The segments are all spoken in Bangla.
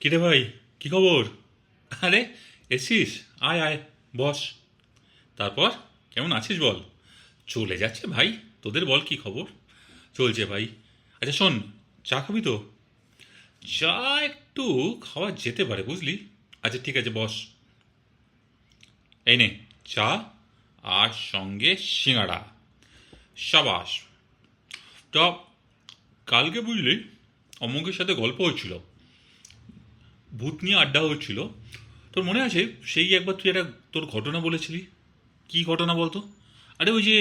কিরে ভাই, কি খবর? আরে, এসিস? আয় আয়, বস। তারপর কেমন আছিস বল? চলে যাচ্ছে ভাই। তোদের বল কি খবর? চলছে ভাই। আচ্ছা শোন, চা খাবি তো? চা একটু খাওয়া যেতে পারে বুঝলি। আচ্ছা ঠিক আছে, বস। এই নে চা, আর সঙ্গে সিঙাড়া। সাবাস। তা কালকে বুঝলি অমুকের সাথে গল্প হচ্ছিল, ভূত নিয়ে আড্ডা হচ্ছিল। তোর মনে আছে সেই একবার তুই একটা তোর ঘটনা বলেছিলি? কি ঘটনা বলতো? আরে ওই যে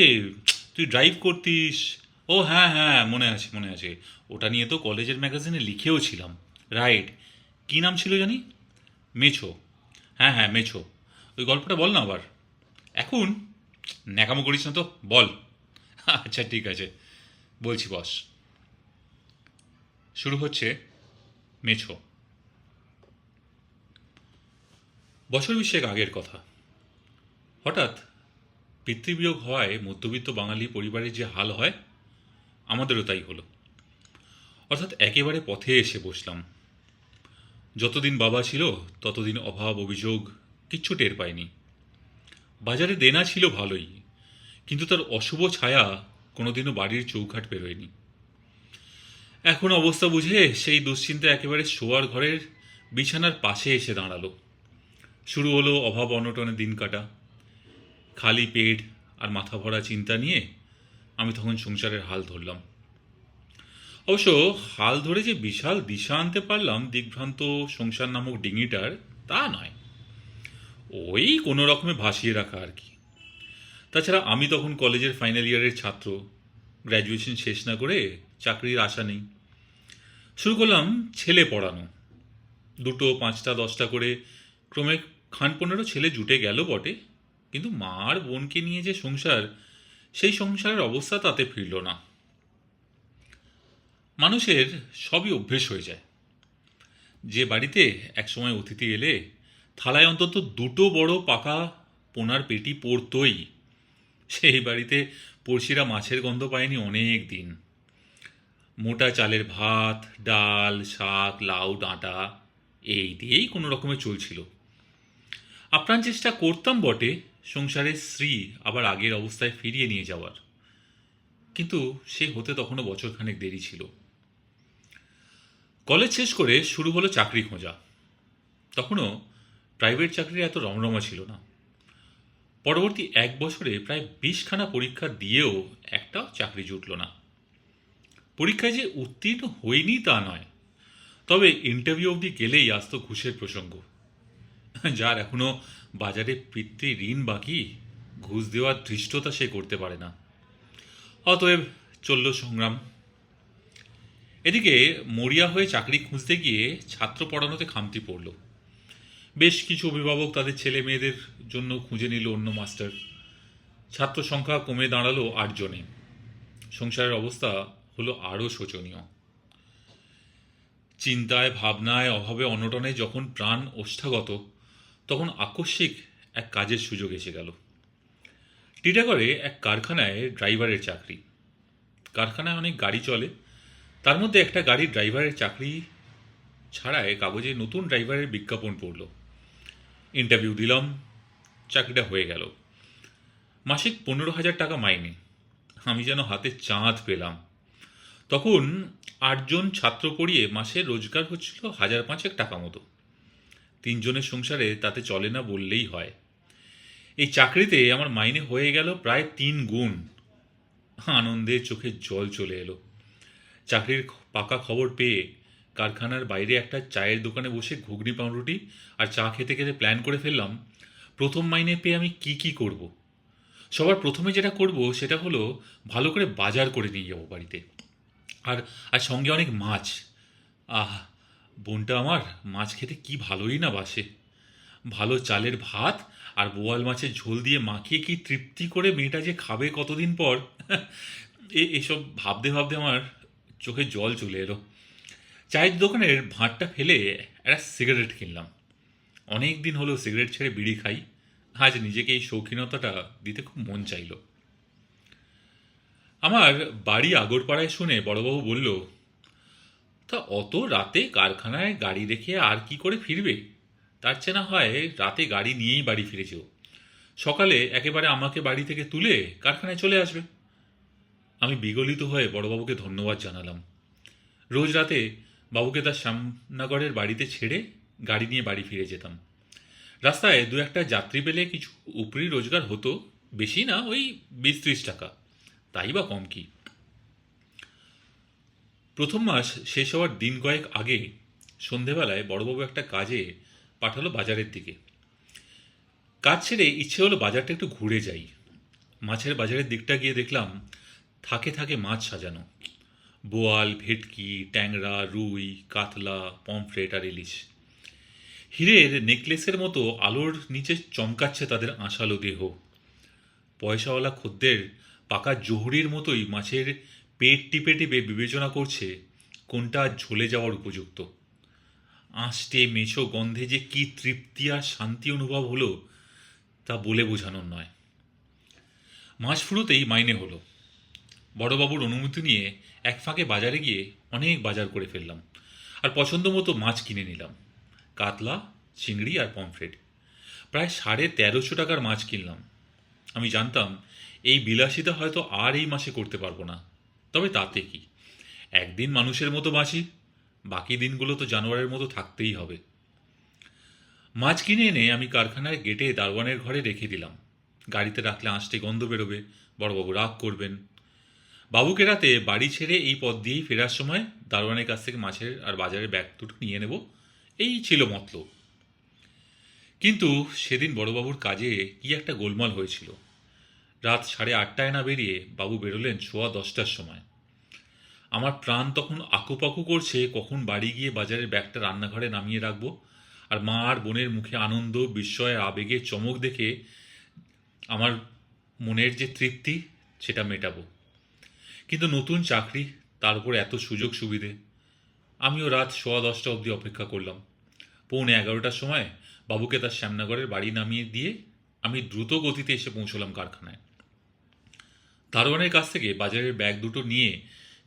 তুই ড্রাইভ করতিস। ও হ্যাঁ হ্যাঁ, মনে আছে মনে আছে। ওটা নিয়ে তো কলেজের ম্যাগাজিনে লিখেও ছিলাম। রাইট। কি নাম ছিল জানি? মেছো। হ্যাঁ হ্যাঁ, মেছো। ওই গল্পটা বল না আবার। এখন ন্যাকামো করিস না তো, বল। আচ্ছা ঠিক আছে, বলছি বস। শুরু হচ্ছে মেছো। বছর বিশেক আগের কথা। হঠাৎ পিতৃবিয়োগ হওয়ায় মধ্যবিত্ত বাঙালি পরিবারের যে হাল হয়, আমাদেরও তাই হলো। অর্থাৎ একেবারে পথে এসে বসলাম। যতদিন বাবা ছিল ততদিন অভাব অভিযোগ কিচ্ছু টের পাইনি। বাজারে দেনা ছিল ভালোই, কিন্তু তার অশুভ ছায়া কোনোদিনও বাড়ির চৌখাট পেরোয়নি। এখন অবস্থা বুঝে সেই দুশ্চিন্তা একেবারে শোয়ার ঘরের বিছানার পাশে এসে দাঁড়ালো। শুরু হলো অভাব অনটনে দিন কাটা। খালি পেট আর মাথা ভরা চিন্তা নিয়ে আমি তখন সংসারের হাল ধরলাম। অবশ্য হাল ধরে যে বিশাল দিশা আনতে পারলাম দিগ্ভ্রান্ত সংসার নামক ডিঙিটার, তা নয়। ওই কোনো রকমে ভাসিয়ে রাখা আর কি। তাছাড়া আমি তখন কলেজের ফাইনাল ইয়ারের ছাত্র। গ্র্যাজুয়েশন শেষ না করে চাকরির আশা নেই। শুরু করলাম ছেলে পড়ানো। দুটো, পাঁচটা, 10টা করে ক্রমে খান 15 ছেলে জুটে গেল বটে, কিন্তু মা আর বোনকে নিয়ে যে সংসার, সেই সংসারের অবস্থা তাতে ফিরল না। মানুষের সবই অভ্যেস হয়ে যায়। যে বাড়িতে একসময় অতিথি এলে থালায় অন্তত দুটো বড় পাকা পোনার পেটি পড়তই, সেই বাড়িতে পড়শিরা মাছের গন্ধ পায়নি অনেক দিন। মোটা চালের ভাত, ডাল, শাক, লাউ ডাঁটা, এই দিয়েই কোনো রকমে চলছিল। আপ্রাণ চেষ্টা করতাম বটে সংসারের শ্রী আবার আগের অবস্থায় ফিরিয়ে নিয়ে যাওয়ার, কিন্তু সে হতে তখনও বছরখানেক দেরি ছিল। কলেজ শেষ করে শুরু হলো চাকরি খোঁজা। তখনও প্রাইভেট চাকরির এত রমরমা ছিল না। পরবর্তী 1 বছরে প্রায় 20খানা পরীক্ষা দিয়েও একটাও চাকরি জুটল না। পরীক্ষায় যে উত্তীর্ণ হইনি তা নয়, তবে ইন্টারভিউ অবধি গেলেই আসতো ঘুষের প্রসঙ্গ। যার এখনো বাজারে পিতৃ ঋণ বাকি, ঘুষ দেওয়ার ধৃষ্টতা সে করতে পারে না। অতএব চলল সংগ্রাম। এদিকে মরিয়া হয়ে চাকরি খুঁজতে গিয়ে ছাত্র পড়ানোতে খামতি পড়ল। বেশ কিছু অভিভাবক তাদের ছেলে মেয়েদের জন্য খুঁজে নিল অন্য মাস্টার। ছাত্র সংখ্যা কমে দাঁড়ালো 8 জনে। সংসারের অবস্থা হলো আরও শোচনীয়। চিন্তায় ভাবনায় অভাবে অনটনে যখন প্রাণ ওষ্ঠাগত, তখন আকস্মিক এক কাজের সুযোগ এসে গেল। টিটাগড়ে এক কারখানায় ড্রাইভারের চাকরি। কারখানায় অনেক গাড়ি চলে, তার মধ্যে একটা গাড়ির ড্রাইভারের চাকরি ছাড়ায় কাগজে নতুন ড্রাইভারের বিজ্ঞাপন পড়ল। ইন্টারভিউ দিলাম, চাকরিটা হয়ে গেল। মাসিক 15,000 টাকা মাইনে। আমি যেন হাতে চাঁদ পেলাম। তখন 8 জন ছাত্র পড়িয়ে মাসে রোজগার হচ্ছিল 1,500 টাকা মতো। 3 জনের সংসারে তাতে চলে না বললেই হয়। এই চাকরিতে আমার মাইনে হয়ে গেল প্রায় 3 গুণ। আনন্দে চোখে জল চলে এলো। চাকরির পাকা খবর পেয়ে কারখানার বাইরে একটা চায়ের দোকানে বসে ঘুগনি পাউরুটি আর চা খেতে খেতে প্ল্যান করে ফেললাম, প্রথম মাইনে পেয়ে আমি কি কি করব। সবার প্রথমে যেটা করব সেটা হলো ভালো করে বাজার করে নিয়ে যাবো বাড়িতে। আর আর সঙ্গে অনেক মাছ। আহ, বোনটা আমার মাছ খেতে কি ভালোই না বাসে। ভালো চালের ভাত আর বোয়াল মাছের ঝোল দিয়ে মাখিয়ে কি তৃপ্তি করে মেয়েটা যে খাবে কতদিন পর। এসব ভাবতে ভাবতে আমার চোখে জল চলে এলো। চায়ের দোকানের ভাঁড়টা ফেলে একটা সিগারেট কিনলাম। অনেক দিন হলো সিগারেট ছেড়ে বিড়ি খাই। আজ নিজেকে এই শৌখিনতাটা দিতে খুব মন চাইল। আমার বাড়ি আগরপাড়ায় শুনে বড়বাবু বলল, তা অত রাতে কারখানায় গাড়ি রেখে আর কি করে ফিরবে? তার চেয়ে না হয় রাতে গাড়ি নিয়েই বাড়ি ফিরে যেও। সকালে একেবারে আমাকে বাড়ি থেকে তুলে কারখানায় চলে আসবে। আমি বিগলিত হয়ে বড়বাবুকে ধন্যবাদ জানালাম। রোজ রাতে বাবুকে তার শ্যামনগরের বাড়িতে ছেড়ে গাড়ি নিয়ে বাড়ি ফিরে যেতাম। রাস্তায় দু একটা যাত্রী পেলে কিছু উপরি রোজগার হতো, বেশি না, ওই 20-30 টাকা, তাই বা কম কি। প্রথম মাস শেষ হওয়ার দিন কয়েক আগে সন্ধেবেলায় বড়বাবু একটা কাজে পাঠালো বাজারের দিকে। কাজ ছেড়ে ইচ্ছে হলো বাজারটা একটু ঘুরে যাই। মাছের বাজারের দিকটা গিয়ে দেখলাম থাকে থাকে মাছ সাজানো, বোয়াল, ভেটকি, ট্যাংরা, রুই, কাতলা, পমফ্রেট আর ইলিশ। হীরের নেকলেসের মতো আলোর নিচে চমকাচ্ছে তাদের আঁশালো দেহ। পয়সাওয়ালা খদ্দের পাকা জহুরির মতোই মাছের পেট টিপে টিপে বিবেচনা করছে কোনটা ঝলে যাওয়ার উপযুক্ত। আঁশটে মেছো গন্ধে যে কি তৃপ্তি আর শান্তি অনুভব হলো তা বলে বোঝানোর নয়। মাস ফুরোতেই মাইনে হলো। বড়বাবুর অনুমতি নিয়ে এক ফাঁকে বাজারে গিয়ে অনেক বাজার করে ফেললাম, আর পছন্দ মতো মাছ কিনে নিলাম। কাতলা, চিংড়ি আর পমফ্রেট। প্রায় 1350 টাকার মাছ কিনলাম। আমি জানতাম এই বিলাসিতা হয়তো আর এই মাসে করতে পারবো না, তবে তাতে কি, একদিন মানুষের মতো বাঁচি, বাকি দিনগুলো তো জানোয়ারের মতো থাকতেই হবে। মাছ কিনে এনে আমি কারখানার গেটে দারোয়ানের ঘরে রেখে দিলাম। গাড়িতে রাখলে আঁশটে গন্ধ বেরোবে, বড়বাবু রাগ করবেন। বাবুকে রাতে বাড়ি ছেড়ে এই পথ দিয়েই ফেরার সময় দারোয়ানের কাছ থেকে মাছের আর বাজারের ব্যাগ দুটো নিয়ে নেব, এই ছিল মতলব। কিন্তু সেদিন বড়বাবুর কাজে কি একটা গোলমাল হয়েছিল। রাত 8:30টায় না বেরিয়ে বাবু বেরোলেন 10:15টার সময়। আমার প্রাণ তখন আকুপাকু করছে কখন বাড়ি গিয়ে বাজারের ব্যাগটা রান্নাঘরে নামিয়ে রাখবো, আর মা আর বোনের মুখে আনন্দ, বিস্ময়, আবেগে চমক দেখে আমার মনের যে তৃপ্তি সেটা মেটাবো। কিন্তু নতুন চাকরি, তার উপর এত সুযোগ সুবিধে। আমিও রাত 10:15 অবধি অপেক্ষা করলাম। 11:45টার সময় বাবুকে তার শ্যামনগরের বাড়ি নামিয়ে দিয়ে আমি দ্রুত গতিতে এসে পৌঁছলাম কারখানায়। দারোয়ানের কাছ থেকে বাজারের ব্যাগ দুটো নিয়ে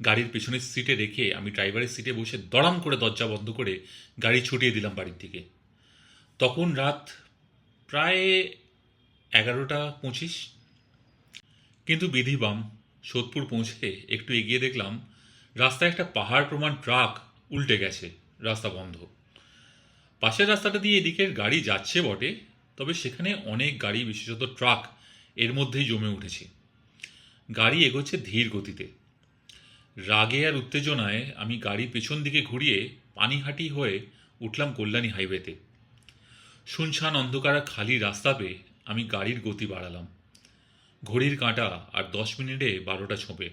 গাড়ির পেছনের সিটে রেখে আমি ড্রাইভারের সিটে বসে দড়াম করে দরজা বন্ধ করে গাড়ি ছুটিয়ে দিলাম বাড়ির দিকে। তখন রাত প্রায় 11:25। কিন্তু বিধিবাম সোদপুর পৌঁছে একটু এগিয়ে দেখলাম রাস্তায় একটা পাহাড় প্রমাণ ট্রাক উল্টে গেছে, রাস্তা বন্ধ। পাশের রাস্তাটা দিয়ে এদিকের গাড়ি যাচ্ছে বটে, তবে সেখানে অনেক গাড়ি, বিশেষত ট্রাক, এর মধ্যেই জমে উঠেছে। গাড়ি এগোচ্ছে ধীর গতিতে। রাগে আর উত্তেজনায় আমি গাড়ি পেছন দিকে ঘুরিয়ে পানিহাটি হয়ে উঠলাম কল্যাণী হাইওয়েতে। শুনশান অন্ধকার খালি রাস্তা পেয়ে আমি গাড়ির গতি বাড়ালাম। ঘড়ির কাঁটা আর 10 মিনিটে 12টা ছোঁবে।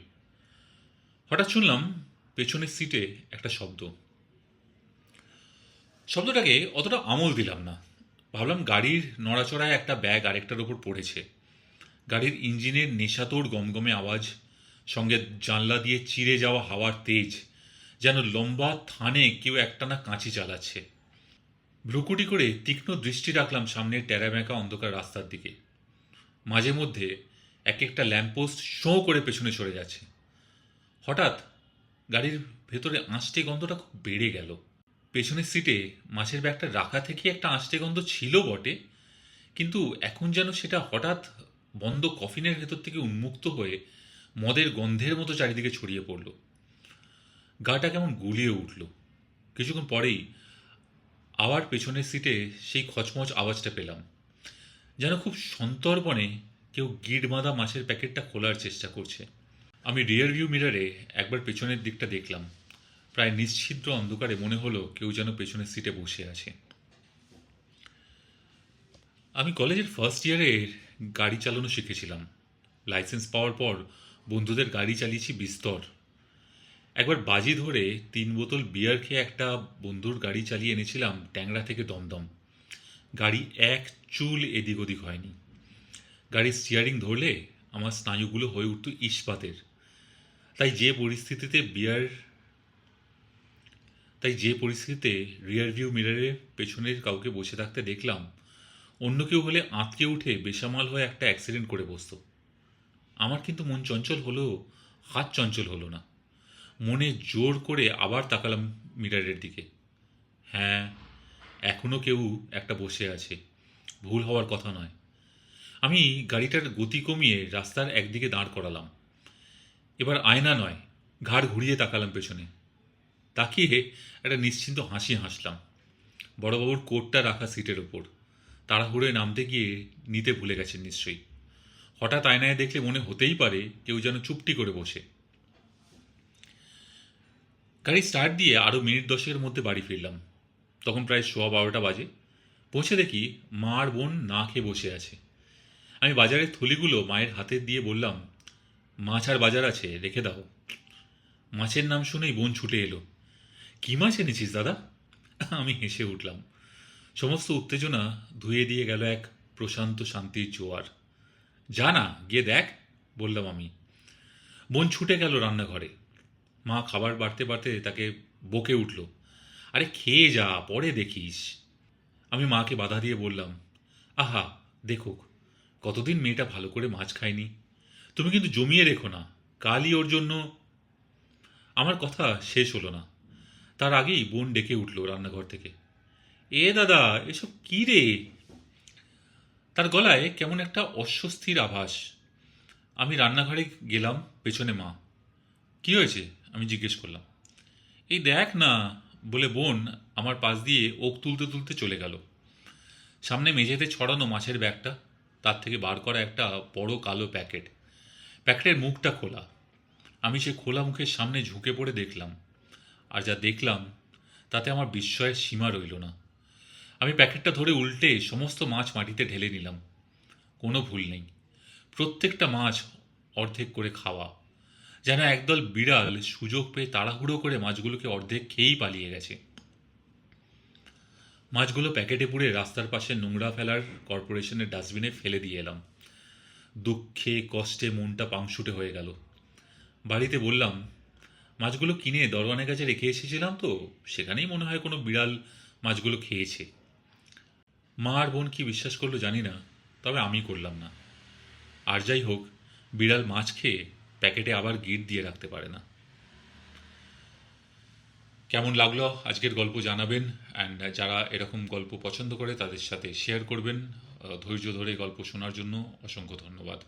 হঠাৎ শুনলাম পেছনের সিটে একটা শব্দ। শব্দটাকে অতটা আমল দিলাম না। ভাবলাম গাড়ির নড়াচড়ায় একটা ব্যাগ আরেকটার ওপর পড়েছে। গাড়ির ইঞ্জিনের নেশাতোর গমগমে আওয়াজ, সঙ্গে জানলা দিয়ে চিরে যাওয়া হাওয়ার তেজ, যেন লম্বা থানে কেউ একটানা কাঁচি চালাচ্ছে। ভ্রুকুটি করে তীক্ষ্ণ দৃষ্টি রাখলাম সামনের টেরাবেঁকা অন্ধকার রাস্তার দিকে। মাঝে মধ্যে এক একটা ল্যাম্পপোস্ট শোঁ করে পেছনে সরে যাচ্ছে। হঠাৎ গাড়ির ভেতরে আঁশটে গন্ধটা খুব বেড়ে গেল। পেছনের সিটে মাছের ব্যাগটা রাখা থেকে একটা আঁশটে গন্ধ ছিল বটে, কিন্তু এখন যেন সেটা হঠাৎ বন্ধ কফিনের ভেতর থেকে উন্মুক্ত হয়ে মদের গন্ধের মতো চারিদিকে ছড়িয়ে পড়ল। গাটা কেমন গুলিয়ে উঠল। কিছুক্ষণ পরেই আবার পেছনের সিটে সেই খচমচ আওয়াজটা পেলাম, যেন খুব সন্তর্পণে কেউ গিট বাঁধা মাছের প্যাকেটটা খোলার চেষ্টা করছে। আমি রিয়ার ভিউ মিররে একবার পেছনের দিকটা দেখলাম। প্রায় নিশ্ছিদ্র অন্ধকারে মনে হলো কেউ যেন পেছনের সিটে বসে আছে। আমি কলেজের ফার্স্ট ইয়ারে গাড়ি চালানো শিখেছিলাম। লাইসেন্স পাওয়ার পর বন্ধুদের গাড়ি চালিয়েছি বিস্তর। একবার বাজি ধরে 3 বোতল বিয়ার খেয়ে একটা বন্ধুর গাড়ি চালিয়ে এনেছিলাম ট্যাংরা থেকে দমদম। গাড়ি এক চুল এদিক ওদিক হয়নি। গাড়ির স্টিয়ারিং ধরলে আমার স্নায়ুগুলো হয়ে উঠত ইস্পাতের। তাই যে পরিস্থিতিতে রিয়ার ভিউ মিররে পেছনের কাউকে বসে থাকতে দেখলাম, অন্য কেউ হলে আঁতকে উঠে বেসামাল হয়ে একটা অ্যাক্সিডেন্ট করে বসত। আমার কিন্তু মন চঞ্চল হলেও হাত চঞ্চল হলো না। মনে জোর করে আবার তাকালাম মিরারের দিকে। হ্যাঁ, এখনও কেউ একটা বসে আছে। ভুল হওয়ার কথা নয়। আমি গাড়িটার গতি কমিয়ে রাস্তার একদিকে দাঁড় করালাম। এবার আয়না নয়, ঘাড় ঘুরিয়ে তাকালাম পেছনে। তাকিয়ে একটা নিশ্চিন্ত হাসি হাসলাম। বড়বাবুর কোটটা রাখা সিটের ওপর। তাড়াহুড়োয় নামতে গিয়ে নিতে ভুলে গেছেন নিশ্চয়ই। হঠাৎ আয়নায় দেখলে মনে হতেই পারে কেউ যেন চুপটি করে বসে। গাড়ি স্টার্ট দিয়ে আরও মিনিট 10-এর মধ্যে বাড়ি ফিরলাম। তখন প্রায় 12:15 বাজে। পৌঁছে দেখি মা আর বোন না খেয়ে বসে আছে। আমি বাজারের থলিগুলো মায়ের হাতে দিয়ে বললাম, মাছ আর বাজার আছে, রেখে দাও। মাছের নাম শুনেই বোন ছুটে এলো। কী মাছ এনেছিস দাদা? আমি হেসে উঠলাম। সমস্ত উত্তেজনা ধুয়ে দিয়ে গেল এক প্রশান্ত শান্তির জোয়ার। যা না, গিয়ে দেখ, বললাম আমি। বোন ছুটে গেল রান্নাঘরে। মা খাবার বাড়তে বাড়তে তাকে বকে উঠল, আরে খেয়ে যা, পরে দেখিস। আমি মাকে বাধা দিয়ে বললাম, আহা, দেখুক, কতদিন মেয়েটা ভালো করে মাছ খায়নি। তুমি কিন্তু জমিয়ে রেখো না, কালই ওর জন্য। আমার কথা শেষ হলো না, তার আগেই বোন ডেকে উঠল রান্নাঘর থেকে। এ দাদা, এসব কি রে? তার গলায় কেমন একটা অস্বস্তির আভাস। আমি রান্নাঘরে গেলাম, পেছনে মা। কি হয়েছে? আমি জিজ্ঞেস করলাম। এই দেখ না, বলে বোন আমার পাশ দিয়ে ওক তুলতে তুলতে চলে গেল। সামনে মেঝেতে ছড়ানো মাছের ব্যাগটা, তার থেকে বার করা একটা বড় কালো প্যাকেট। প্যাকেটের মুখটা খোলা। আমি সে খোলা মুখের সামনে ঝুঁকে পড়ে দেখলাম। আর যা দেখলাম তাতে আমার বিস্ময়ের সীমা রইল না। আমি প্যাকেটটা ধরে উল্টে সমস্ত মাছ মাটিতে ঢেলে নিলাম। কোনো ভুল নেই, প্রত্যেকটা মাছ অর্ধেক করে খাওয়া। যেন একদল বিড়াল সুযোগ পেয়ে তাড়াহুড়ো করে মাছগুলোকে অর্ধেক খেয়েই পালিয়ে গেছে। মাছগুলো প্যাকেটে পুড়ে রাস্তার পাশে নোংরা ফেলার কর্পোরেশনের ডাস্টবিনে ফেলে দিয়ে এলাম। দুঃখে কষ্টে মনটা পাংশুটে হয়ে গেল। বাড়িতে বললাম, মাছগুলো কিনে দরওয়ানের কাছে রেখে এসেছিলাম তো, সেখানেই মনে হয় কোনো বিড়াল মাছগুলো খেয়েছে। মা আর বোন কি বিশ্বাস করলো জানি না, তবে আমি করলাম না। আর যাই হোক, বিড়াল মাছ খেয়ে প্যাকেটে আবার গিট দিয়ে রাখতে পারে না। কেমন লাগলো আজকের গল্প জানাবেন, অ্যান্ড যারা এরকম গল্প পছন্দ করে তাদের সাথে শেয়ার করবেন। ধৈর্য ধরে গল্প শোনার জন্য অসংখ্য ধন্যবাদ।